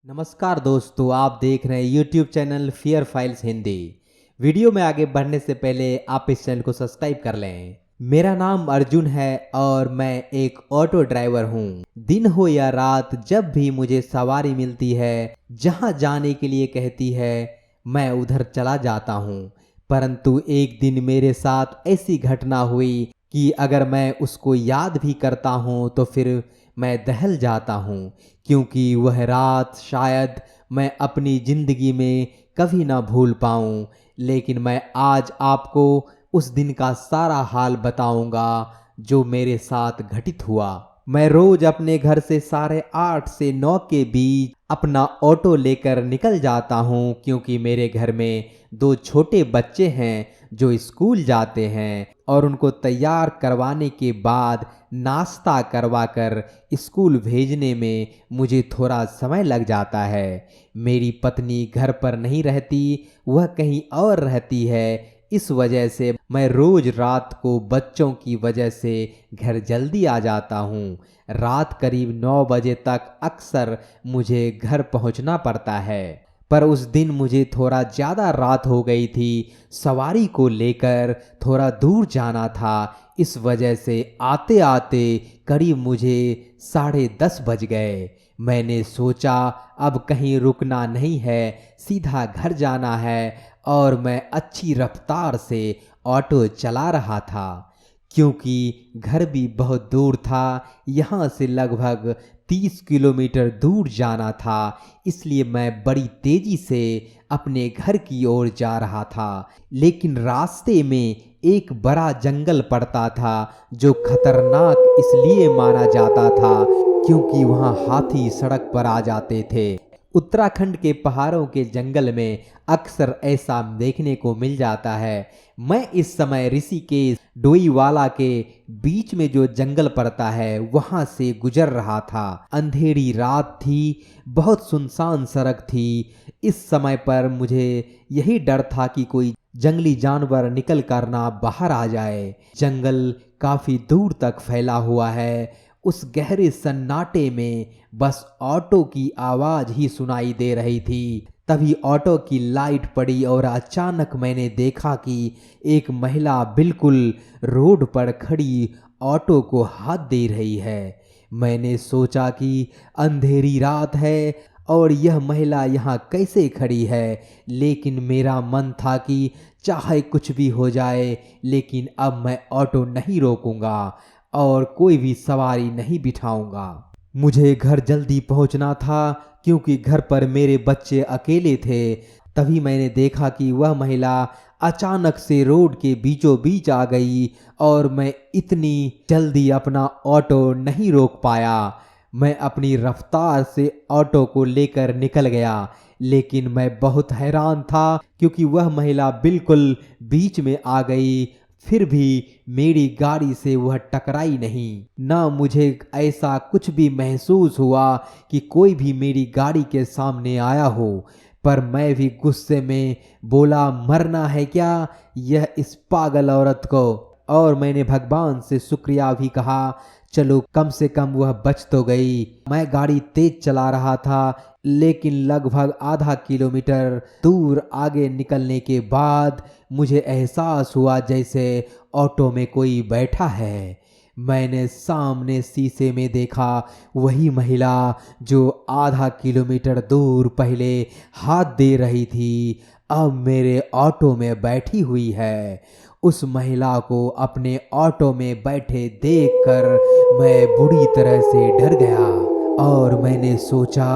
नमस्कार दोस्तों, आप देख रहे हैं YouTube channel fear files Hindi. Video में आगे बढ़ने से पहले आप इस चैनल को सब्सक्राइब कर लें। मेरा नाम अर्जुन है और मैं एक ऑटो ड्राइवर हूँ। दिन हो या रात, जब भी मुझे सवारी मिलती है, जहाँ जाने के लिए कहती है, मैं उधर चला जाता हूँ। परंतु एक दिन मेरे साथ ऐसी घटना हुई कि अगर मैं उसको याद भी करता हूँ तो फिर मैं दहल जाता हूँ, क्योंकि वह रात शायद मैं अपनी ज़िंदगी में कभी ना भूल पाऊँ। लेकिन मैं आज आपको उस दिन का सारा हाल बताऊंगा जो मेरे साथ घटित हुआ। मैं रोज अपने घर से 8:30 से 9 के बीच अपना ऑटो लेकर निकल जाता हूँ, क्योंकि मेरे घर में 2 छोटे बच्चे हैं जो स्कूल जाते हैं और उनको तैयार करवाने के बाद नाश्ता करवाकर स्कूल भेजने में मुझे थोड़ा समय लग जाता है। मेरी पत्नी घर पर नहीं रहती, वह कहीं और रहती है। इस वजह से मैं रोज रात को बच्चों की वजह से घर जल्दी आ जाता हूँ। रात करीब 9 बजे तक अक्सर मुझे घर पहुँचना पड़ता है। पर उस दिन मुझे थोड़ा ज़्यादा रात हो गई थी। सवारी को लेकर थोड़ा दूर जाना था, इस वजह से आते आते करीब मुझे 10:30 बज गए। मैंने सोचा अब कहीं रुकना नहीं है, सीधा घर जाना है, और मैं अच्छी रफ्तार से ऑटो चला रहा था। क्योंकि घर भी बहुत दूर था, यहाँ से लगभग 30 किलोमीटर दूर जाना था, इसलिए मैं बड़ी तेजी से अपने घर की ओर जा रहा था। लेकिन रास्ते में एक बड़ा जंगल पड़ता था, जो खतरनाक इसलिए माना जाता था क्योंकि वहाँ हाथी सड़क पर आ जाते थे। उत्तराखंड के पहाड़ों के जंगल में अक्सर ऐसा देखने को मिल जाता है। मैं इस समय ऋषिकेश डोईवाला के बीच में जो जंगल पड़ता है, वहां से गुजर रहा था। अंधेरी रात थी, बहुत सुनसान सड़क थी। इस समय पर मुझे यही डर था कि कोई जंगली जानवर निकल कर ना बाहर आ जाए। जंगल काफी दूर तक फैला हुआ है। उस गहरे सन्नाटे में बस ऑटो की आवाज ही सुनाई दे रही थी। तभी ऑटो की लाइट पड़ी और अचानक मैंने देखा कि एक महिला बिल्कुल रोड पर खड़ी ऑटो को हाथ दे रही है। मैंने सोचा कि अंधेरी रात है और यह महिला यहाँ कैसे खड़ी है, लेकिन मेरा मन था कि चाहे कुछ भी हो जाए, लेकिन अब मैं ऑटो नहीं रोकूंगा और कोई भी सवारी नहीं बिठाऊंगा। मुझे घर जल्दी पहुंचना था, क्योंकि घर पर मेरे बच्चे अकेले थे। तभी मैंने देखा कि वह महिला अचानक से रोड के बीचों बीच आ गई और मैं इतनी जल्दी अपना ऑटो नहीं रोक पाया। मैं अपनी रफ्तार से ऑटो को लेकर निकल गया, लेकिन मैं बहुत हैरान था क्योंकि वह महिला बिल्कुल बीच में आ गई। फिर भी मेरी गाड़ी से वह टकराई नहीं। ना मुझे ऐसा कुछ भी महसूस हुआ कि कोई भी मेरी गाड़ी के सामने आया हो। पर मैं भी गुस्से में बोला, मरना है क्या यह इस पागल औरत को। और मैंने भगवान से शुक्रिया भी कहा, चलो कम से कम वह बच तो गई। मैं गाड़ी तेज चला रहा था, लेकिन लगभग आधा किलोमीटर दूर आगे निकलने के बाद मुझे एहसास हुआ जैसे ऑटो में कोई बैठा है। मैंने सामने शीशे में देखा वही महिला जो आधा किलोमीटर दूर पहले हाथ दे रही थी, अब मेरे ऑटो में बैठी हुई है। उस महिला को अपने ऑटो में बैठे देखकर मैं बुरी तरह से डर गया और मैंने सोचा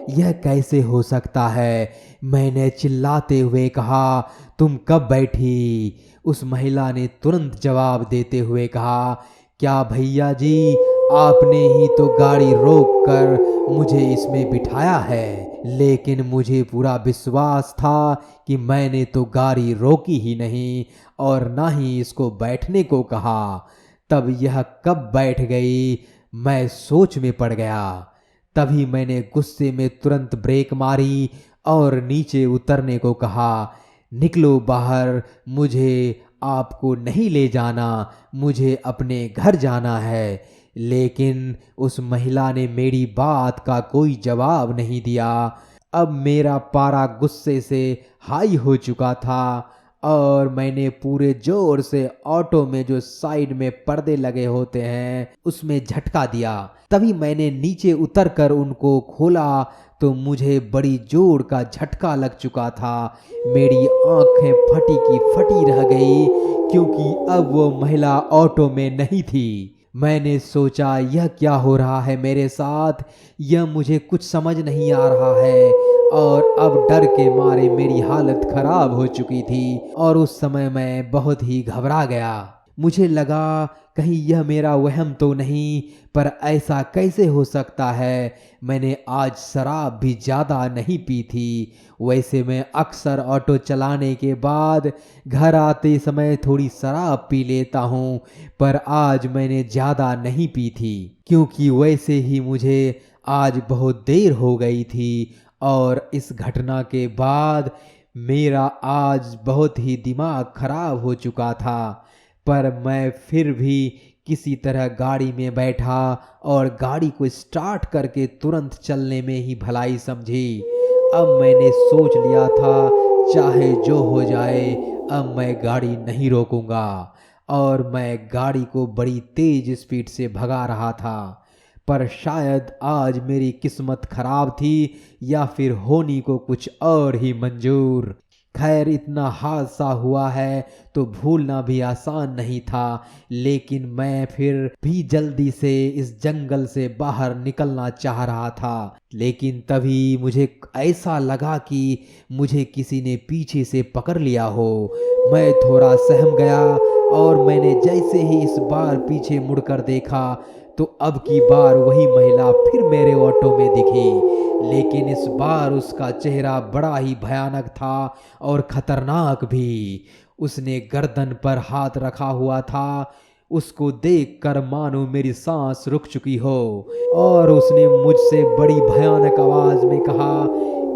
यह कैसे हो सकता है। मैंने चिल्लाते हुए कहा, तुम कब बैठी? उस महिला ने तुरंत जवाब देते हुए कहा, क्या भैया जी, आपने ही तो गाड़ी रोक कर मुझे इसमें बिठाया है। लेकिन मुझे पूरा विश्वास था कि मैंने तो गाड़ी रोकी ही नहीं और ना ही इसको बैठने को कहा। तब यह कब बैठ गई, मैं सोच में पड़ गया। तभी मैंने गुस्से में तुरंत ब्रेक मारी और नीचे उतरने को कहा, निकलो बाहर, मुझे आपको नहीं ले जाना, मुझे अपने घर जाना है। लेकिन उस महिला ने मेरी बात का कोई जवाब नहीं दिया। अब मेरा पारा गुस्से से हाई हो चुका था और मैंने पूरे जोर से ऑटो में जो साइड में पर्दे लगे होते हैं उसमें झटका दिया। तभी मैंने नीचे उतरकर उनको खोला तो मुझे बड़ी जोर का झटका लग चुका था। मेरी आंखें फटी की फटी रह गई क्योंकि अब वो महिला ऑटो में नहीं थी। मैंने सोचा यह क्या हो रहा है मेरे साथ, यह मुझे कुछ समझ नहीं आ रहा है। और अब डर के मारे मेरी हालत खराब हो चुकी थी और उस समय मैं बहुत ही घबरा गया। मुझे लगा कहीं यह मेरा वहम तो नहीं, पर ऐसा कैसे हो सकता है। मैंने आज शराब भी ज़्यादा नहीं पी थी। वैसे मैं अक्सर ऑटो चलाने के बाद घर आते समय थोड़ी शराब पी लेता हूँ, पर आज मैंने ज़्यादा नहीं पी थी क्योंकि वैसे ही मुझे आज बहुत देर हो गई थी। और इस घटना के बाद मेरा आज बहुत ही दिमाग खराब हो चुका था, पर मैं फिर भी किसी तरह गाड़ी में बैठा और गाड़ी को स्टार्ट करके तुरंत चलने में ही भलाई समझी। अब मैंने सोच लिया था चाहे जो हो जाए अब मैं गाड़ी नहीं रोकूंगा और मैं गाड़ी को बड़ी तेज स्पीड से भगा रहा था। पर शायद आज मेरी किस्मत खराब थी या फिर होनी को कुछ और ही मंजूर। खैर इतना हादसा हुआ है तो भूलना भी आसान नहीं था, लेकिन मैं फिर भी जल्दी से इस जंगल से बाहर निकलना चाह रहा था। लेकिन तभी मुझे ऐसा लगा कि मुझे किसी ने पीछे से पकड़ लिया हो। मैं थोड़ा सहम गया और मैंने जैसे ही इस बार पीछे मुड़कर देखा तो अब की बार वही महिला फिर मेरे ऑटो में दिखी, लेकिन इस बार उसका चेहरा बड़ा ही भयानक था और खतरनाक भी। उसने गर्दन पर हाथ रखा हुआ था। उसको देखकर मानो मेरी सांस रुक चुकी हो और उसने मुझसे बड़ी भयानक आवाज में कहा,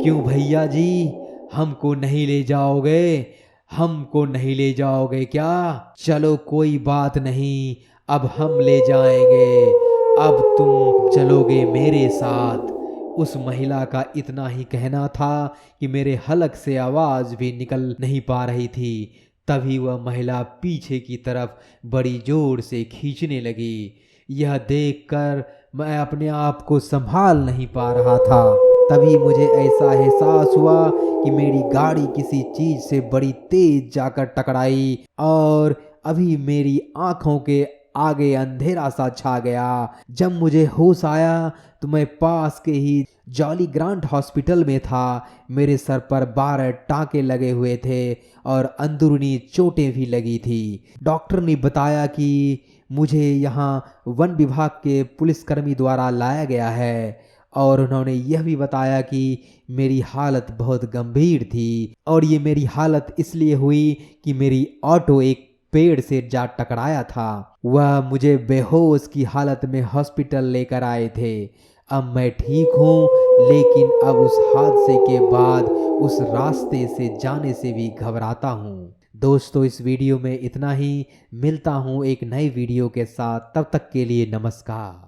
क्यों भैया जी, हमको नहीं ले जाओगे? हमको नहीं ले जाओगे क्या? चलो कोई बात नहीं, अब हम ले जाएंगे, अब तुम चलोगे मेरे साथ। उस महिला का इतना ही कहना था कि मेरे हलक से आवाज भी निकल नहीं पा रही थी। तभी वह महिला पीछे की तरफ बड़ी जोर से खींचने लगी। यह देखकर मैं अपने आप को संभाल नहीं पा रहा था। तभी मुझे ऐसा एहसास हुआ कि मेरी गाड़ी किसी चीज से बड़ी तेज जाकर टकराई और अभी मेरी आंखों के आगे अंधेरा सा छा गया। जब मुझे होश आया तो मैं पास के ही जॉली ग्रांट हॉस्पिटल में था। मेरे सर पर 12 टांके लगे हुए थे और अंदरूनी चोटें भी लगी थी। डॉक्टर ने बताया कि मुझे यहाँ वन विभाग के पुलिसकर्मी द्वारा लाया गया है और उन्होंने यह भी बताया कि मेरी हालत बहुत गंभीर थी और ये मेरी हालत इसलिए हुई कि मेरी ऑटो एक पेड़ से जा टकराया था। वह मुझे बेहोश की हालत में हॉस्पिटल लेकर आए थे। अब मैं ठीक हूँ, लेकिन अब उस हादसे के बाद उस रास्ते से जाने से भी घबराता हूँ। दोस्तों इस वीडियो में इतना ही। मिलता हूँ एक नई वीडियो के साथ, तब तक के लिए नमस्कार।